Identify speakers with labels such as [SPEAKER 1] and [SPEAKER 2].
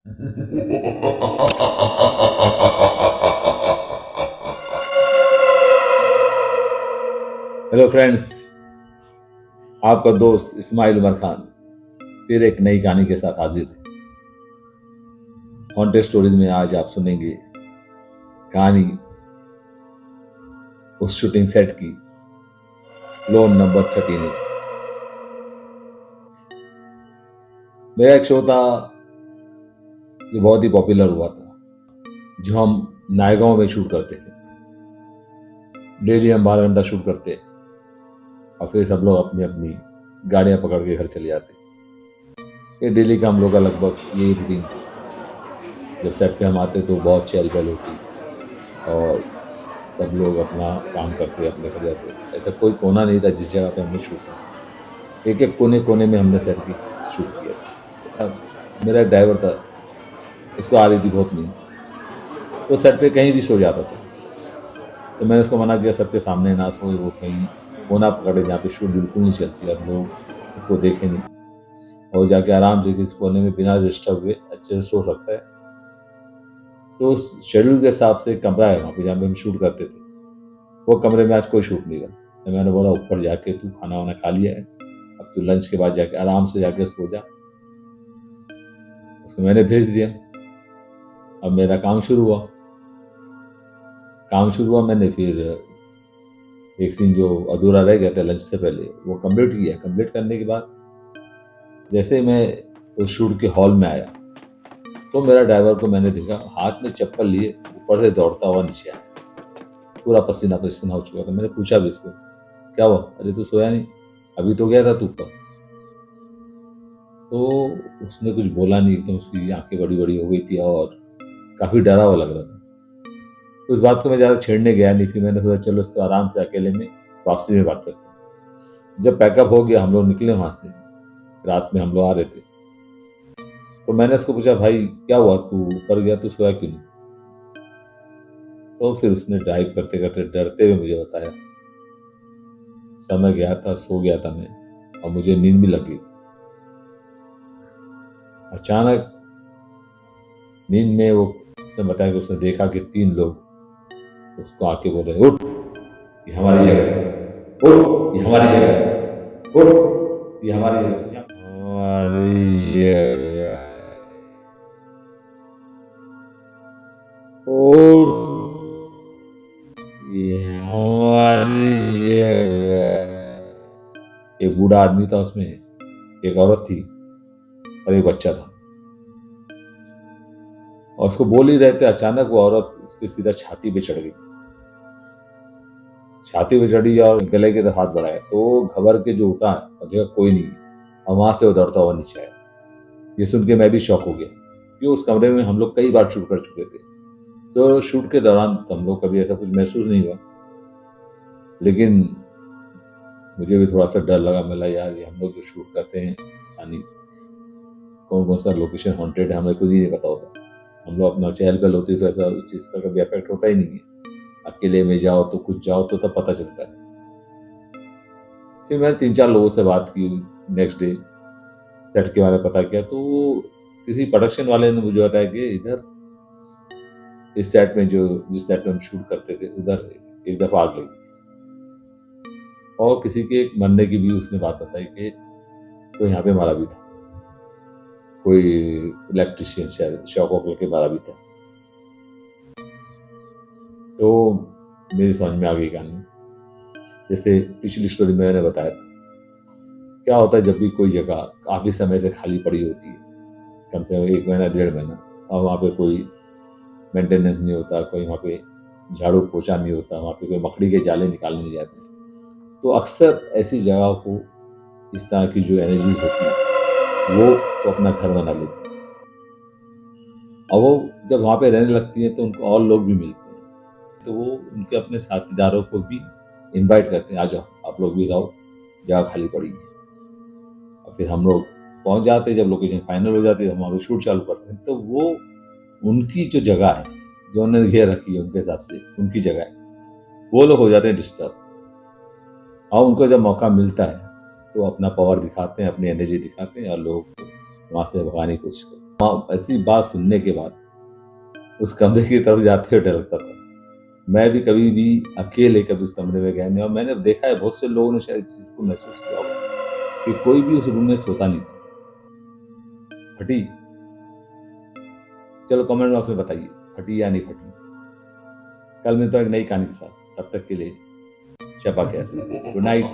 [SPEAKER 1] Hello friends, आपका दोस्त इस्माइल उमर खान फिर एक नई कहानी के साथ हाजिर है। हॉन्टेड स्टोरीज में आज आप सुनेंगे कहानी उस शूटिंग सेट की, फ्लोर नंबर 13। मेरा एक शो था जो बहुत ही पॉपुलर हुआ था, जो हम नायगांव में शूट करते थे। डेली हम 12 घंटा शूट करते और फिर सब लोग अपनी अपनी गाड़ियां पकड़ के घर चले जाते। ये डेली का हम लोग का लगभग यही रूटीन था। जब सेट पे हम आते तो बहुत चहल पहल होती और सब लोग अपना काम करते, अपने घर जाते। ऐसा कोई कोना नहीं था जिस जगह पे हमने शूट किया। एक एक कोने कोने में हमने सेट की शूट किया था। मेरा एक ड्राइवर था, उसको आ रही थी बहुत नींद, तो सेट पे कहीं भी सो जाता था। तो मैंने उसको मना किया सबके सामने ना सोए, वो कहीं कोना पकड़े जहाँ पे शूट बिल्कुल नहीं चलती और लोग उसको देखे नहीं, और जाके आराम से किसी कोने में बिना डिस्टर्ब हुए अच्छे से सो सकता है। तो उस शेड्यूल के हिसाब से एक कमरा है वहाँ पे जहाँ पे हम शूट करते थे। वो कमरे में आज कोई शूट नहीं था। तो मैंने बोला ऊपर जाके तू खाना वाना खा लिया है, अब तू लंच के बाद जाके आराम से जाके सो जा। उसको मैंने भेज दिया। अब मेरा काम शुरू हुआ। मैंने फिर एक सीन जो अधूरा रह गया था लंच से पहले वो कंप्लीट किया। कंप्लीट करने के बाद जैसे मैं उस शूट के हॉल में आया तो मेरा ड्राइवर को मैंने देखा हाथ में चप्पल लिए ऊपर से दौड़ता हुआ नीचे आया। पूरा पसीना पसीना हो चुका था। मैंने पूछा भी उसको, क्या हुआ? अरे तू सोया नहीं, अभी तो गया था तू ऊपर। तो उसने कुछ बोला नहीं, एकदम उसकी आंखें बड़ी बड़ी हो गई थी और काफी डरा हुआ लग रहा था। तो उस बात को मैं ज्यादा छेड़ने गया नहीं। फिर मैंने सोचा चलो इसको आराम से अकेले में वापसी में बात करते हैं। जब पैकअप हो गया हम लोग निकले वहां से, रात में हम लोग आ रहे थे। तो मैंने उसको पूछा, भाई क्या हुआ, तू ऊपर गया, तू सोया क्यों नहीं? तो फिर उसने ड्राइव करते करते डरते हुए मुझे बताया, समय गया था, सो गया था मैं और मुझे नींद भी लग गई थी। अचानक नींद में वो उसने बताया कि उसने देखा कि 3 लोग उसको आके बोल रहे, उठ ये हमारी जगह है, उठ ये हमारी जगह है, उठ ये हमारी जगह है, हमारी जगह है, उठ ये हमारी जगह है। एक बूढ़ा आदमी था उसमें, एक औरत थी और एक बच्चा था। और उसको बोल ही रहे थे, अचानक वो औरत उसकी सीधा छाती पे चढ़ गई। छाती पे चढ़ी और गले की तरफ हाथ बढ़ाया तो घबर के जो उठा और देखा कोई नहीं, और वहां से उधड़ता हुआ नीचे आया। ये सुन के मैं भी शॉक हो गया, क्योंकि उस कमरे में हम लोग कई बार शूट कर चुके थे। तो शूट के दौरान तो हम लोग कभी ऐसा कुछ महसूस नहीं हुआ, लेकिन मुझे भी थोड़ा सा डर लगा। मिला यार, ये हम लोग जो शूट करते हैं, यानी कौन कौन सा लोकेशन हॉन्टेड है हमें खुद ही नहीं पता होता। हम लोग अपना चहल पहल होती है तो ऐसा उस चीज़ का कभी इफेक्ट होता ही नहीं है। अकेले में जाओ तो कुछ जाओ तो तब पता चलता है। फिर मैंने 3-4 लोगों से बात की। नेक्स्ट डे सेट के बारे में पता किया तो किसी प्रोडक्शन वाले ने मुझे बताया कि इधर इस सेट में, जो जिस सेट में हम शूट करते थे, उधर एक दफा आग लगी थी। और किसी के मरने की भी उसने बात बताई कि कोई यहाँ पे मारा भी था, कोई इलेक्ट्रिशियन शायद शॉक वॉक लेके मारा भी था। तो मेरी समझ में आ गई कहानी। जैसे पिछली स्टोरी में मैंने बताया था, क्या होता है जब भी कोई जगह काफी समय से खाली पड़ी होती है, कम से कम 1 महीना 1.5 महीना, और वहाँ पे कोई मेंटेनेंस नहीं होता, कोई वहाँ पे झाड़ू पोछा नहीं होता, वहाँ पे कोई मकड़ी के जाले निकालने नहीं जाते, तो अक्सर ऐसी जगह को इस तरह की जो एनर्जीज होती है वो अपना घर बना लेती है। और वो जब वहाँ पे रहने लगती है तो उनको और लोग भी मिलते हैं, तो वो उनके अपने साथीदारों को भी इनवाइट करते हैं, आ जाओ आप लोग भी रहो, जगह खाली पड़ी है। और फिर हम लोग पहुंच जाते हैं, जब लोकेशन फाइनल हो जाती है हम वहाँ पे शूट चालू करते हैं। तो वो उनकी जो जगह है, जो उन्होंने घेर रखी है, उनके हिसाब से उनकी जगह है, वो लोग हो जाते हैं डिस्टर्ब। और उनको जब मौका मिलता है तो अपना पावर दिखाते हैं, अपनी एनर्जी दिखाते हैं और लोग वहाँ से भगाने की कोशिश करते हैं। ऐसी बात सुनने के बाद उस कमरे की तरफ जाते हुए डर लगता था। मैं भी कभी भी अकेले कभी उस कमरे में गया नहीं, और मैंने देखा है बहुत से लोगों ने शायद इस चीज को महसूस किया होगा कि कोई भी उस रूम में सोता नहीं था। फटी? चलो कमेंट बॉक्स में बताइए, फटी या नहीं फटी। कल मिलता हूं एक नई कहानी के साथ, तब तक के लिए शबा खैर, गुड नाइट।